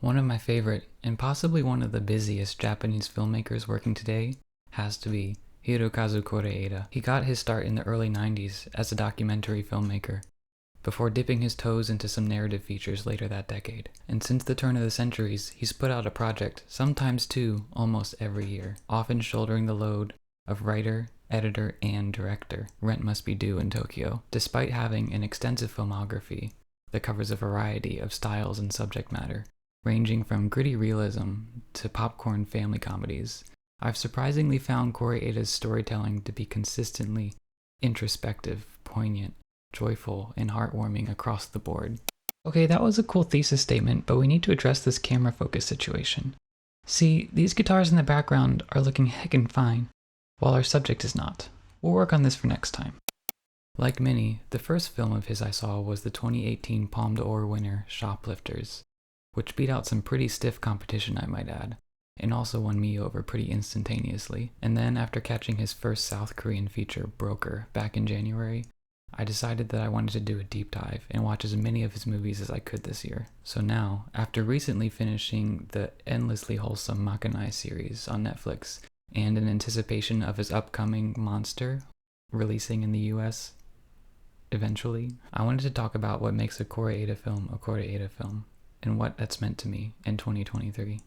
One of my favorite, and possibly one of the busiest Japanese filmmakers working today, has to be HIROKAZU KOREEDA. He got his start in the early 90s as a documentary filmmaker, before dipping his toes into some narrative features later that decade. And since the turn of the centuries, he's put out a project, sometimes two, almost every year, often shouldering the load of writer, editor, and director. Rent must be due in Tokyo. Despite having an extensive filmography that covers a variety of styles and subject matter, ranging from gritty realism to popcorn family comedies, I've surprisingly found Kore-eda's storytelling to be consistently introspective, poignant, joyful, and heartwarming across the board. Okay, that was a cool thesis statement, but we need to address this camera focus situation. See, these guitars in the background are looking heckin' fine, while our subject is not. We'll work on this for next time. Like many, the first film of his I saw was the 2018 Palme d'Or winner, Shoplifters, which beat out some pretty stiff competition, I might add, and also won me over pretty instantaneously. And then after catching his first South Korean feature, Broker, back in January, I decided that I wanted to do a deep dive and watch as many of his movies as I could this year. So now, after recently finishing the endlessly wholesome Makanai series on Netflix, and in anticipation of his upcoming Monster, releasing in the US eventually, I wanted to talk about what makes a Kore-eda film a Kore-eda film, and what that's meant to me in 2023.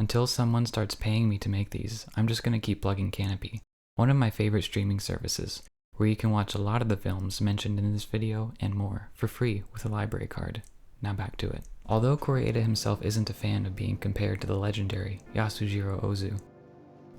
Until someone starts paying me to make these, I'm just gonna keep plugging Canopy, one of my favorite streaming services, where you can watch a lot of the films mentioned in this video and more for free with a library card. Now back to it. Although Kore-eda himself isn't a fan of being compared to the legendary Yasujiro Ozu,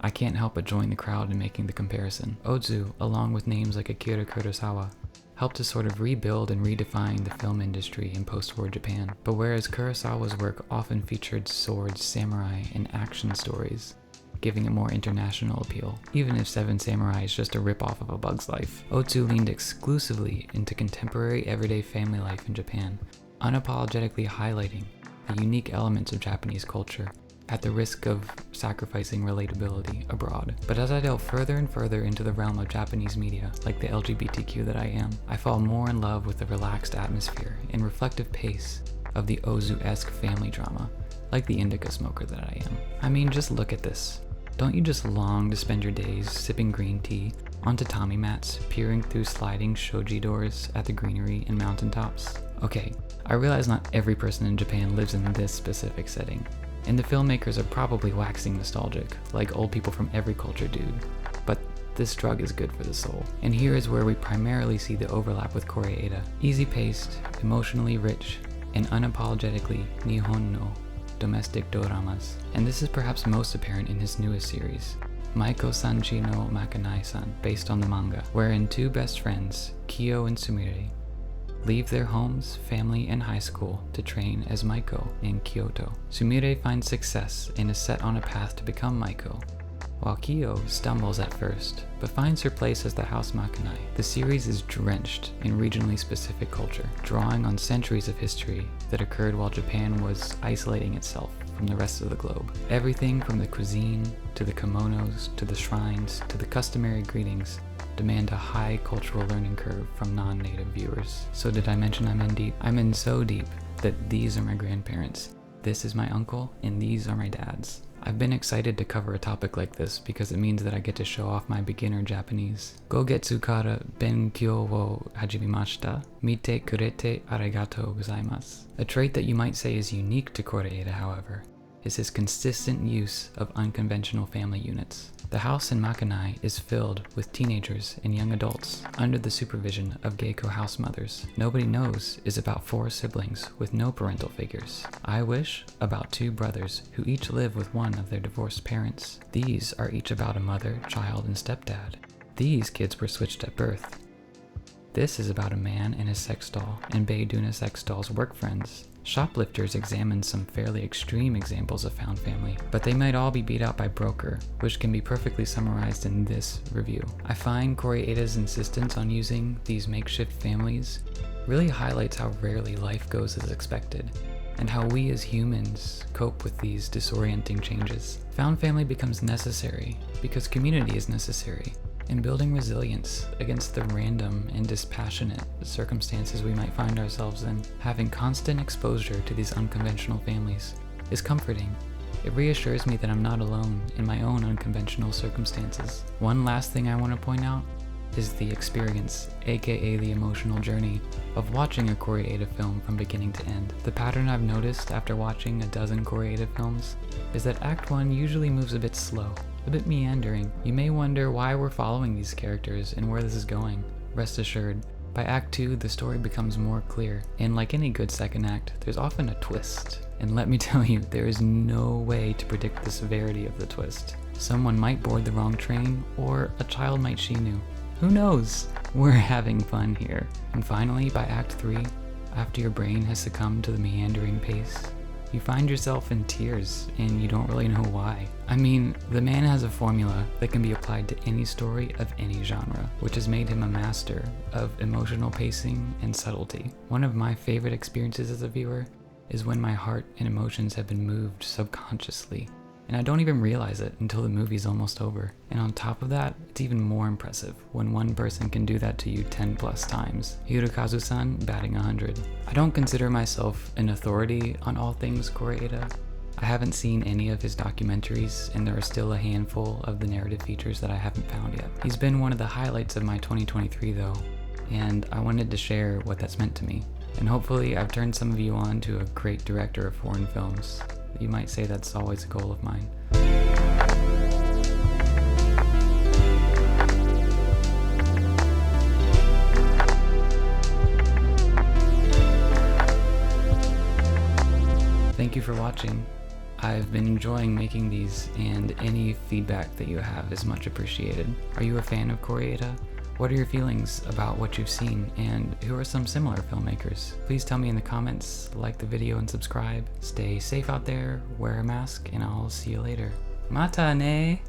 I can't help but join the crowd in making the comparison. Ozu, along with names like Akira Kurosawa, helped to sort of rebuild and redefine the film industry in post-war Japan. But whereas Kurosawa's work often featured swords, samurai, and action stories, giving it more international appeal, even if Seven Samurai is just a ripoff of A Bug's Life, Ozu leaned exclusively into contemporary everyday family life in Japan, unapologetically highlighting the unique elements of Japanese culture, at the risk of sacrificing relatability abroad. But as I delve further and further into the realm of Japanese media, like the LGBTQ that I am, I fall more in love with the relaxed atmosphere and reflective pace of the Ozu-esque family drama, like the indica smoker that I am. I mean, just look at this. Don't you just long to spend your days sipping green tea on tatami mats, peering through sliding shoji doors at the greenery and mountaintops? Okay, I realize not every person in Japan lives in this specific setting, and the filmmakers are probably waxing nostalgic, like old people from every culture dude. But this drug is good for the soul. And here is where we primarily see the overlap with Kore-eda. Easy-paced, emotionally rich, and unapologetically Nihon no domestic doramas. And this is perhaps most apparent in his newest series, Maiko Sanchi no Makanai-san, based on the manga, wherein two best friends, Kyo and Sumire, leave their homes, family, and high school to train as Maiko in Kyoto. Sumire finds success and is set on a path to become Maiko, while Kyo stumbles at first, but finds her place as the house Makanai. The series is drenched in regionally specific culture, drawing on centuries of history that occurred while Japan was isolating itself from the rest of the globe. Everything from the cuisine, to the kimonos, to the shrines, to the customary greetings demand a high cultural learning curve from non-native viewers. So did I mention I'm in deep? I'm in so deep that these are my grandparents, this is my uncle, and these are my dads. I've been excited to cover a topic like this because it means that I get to show off my beginner Japanese. Gogetsu kara benkyou wo hajimemashita. Mite kurete arigatou gozaimasu. A trait that you might say is unique to Kore-eda, however, is his consistent use of unconventional family units. The house in Makanai is filled with teenagers and young adults under the supervision of Geiko house mothers. Nobody Knows is about 4 siblings with no parental figures. I Wish about 2 brothers who each live with one of their divorced parents. These are each about a mother, child, and stepdad. These kids were switched at birth. This is about a man and his sex doll, and Bae Doona sex doll's work friends. Shoplifters examine some fairly extreme examples of found family, but they might all be beat out by broker, which can be perfectly summarized in this review. I find Kore-eda's insistence on using these makeshift families really highlights how rarely life goes as expected, and how we as humans cope with these disorienting changes. Found family becomes necessary because community is necessary, and building resilience against the random and dispassionate circumstances we might find ourselves in. Having constant exposure to these unconventional families is comforting. It reassures me that I'm not alone in my own unconventional circumstances. One last thing I want to point out is the experience, aka the emotional journey, of watching a Kore-eda film from beginning to end. The pattern I've noticed after watching a dozen Kore-eda films is that Act 1 usually moves a bit slow, a bit meandering. You may wonder why we're following these characters and where this is going. Rest assured, by Act 2 the story becomes more clear, and like any good second act, there's often a twist. And let me tell you, there is no way to predict the severity of the twist. Someone might board the wrong train, or a child might shinu. Who knows? We're having fun here. And finally, by Act 3, after your brain has succumbed to the meandering pace, you find yourself in tears, and you don't really know why. I mean, the man has a formula that can be applied to any story of any genre, which has made him a master of emotional pacing and subtlety. One of my favorite experiences as a viewer is when my heart and emotions have been moved subconsciously, and I don't even realize it until the movie's almost over. And on top of that, it's even more impressive when one person can do that to you 10 plus times. HIROKAZU-san batting 100. I don't consider myself an authority on all things Kore-eda. I haven't seen any of his documentaries, and there are still a handful of the narrative features that I haven't found yet. He's been one of the highlights of my 2023 though, and I wanted to share what that's meant to me. And hopefully I've turned some of you on to a great director of foreign films. You might say that's always a goal of mine. Thank you for watching. I've been enjoying making these, and any feedback that you have is much appreciated. Are you a fan of Kore-eda? What are your feelings about what you've seen, and who are some similar filmmakers? Please tell me in the comments, like the video and subscribe. Stay safe out there, wear a mask, and I'll see you later. Mata ne!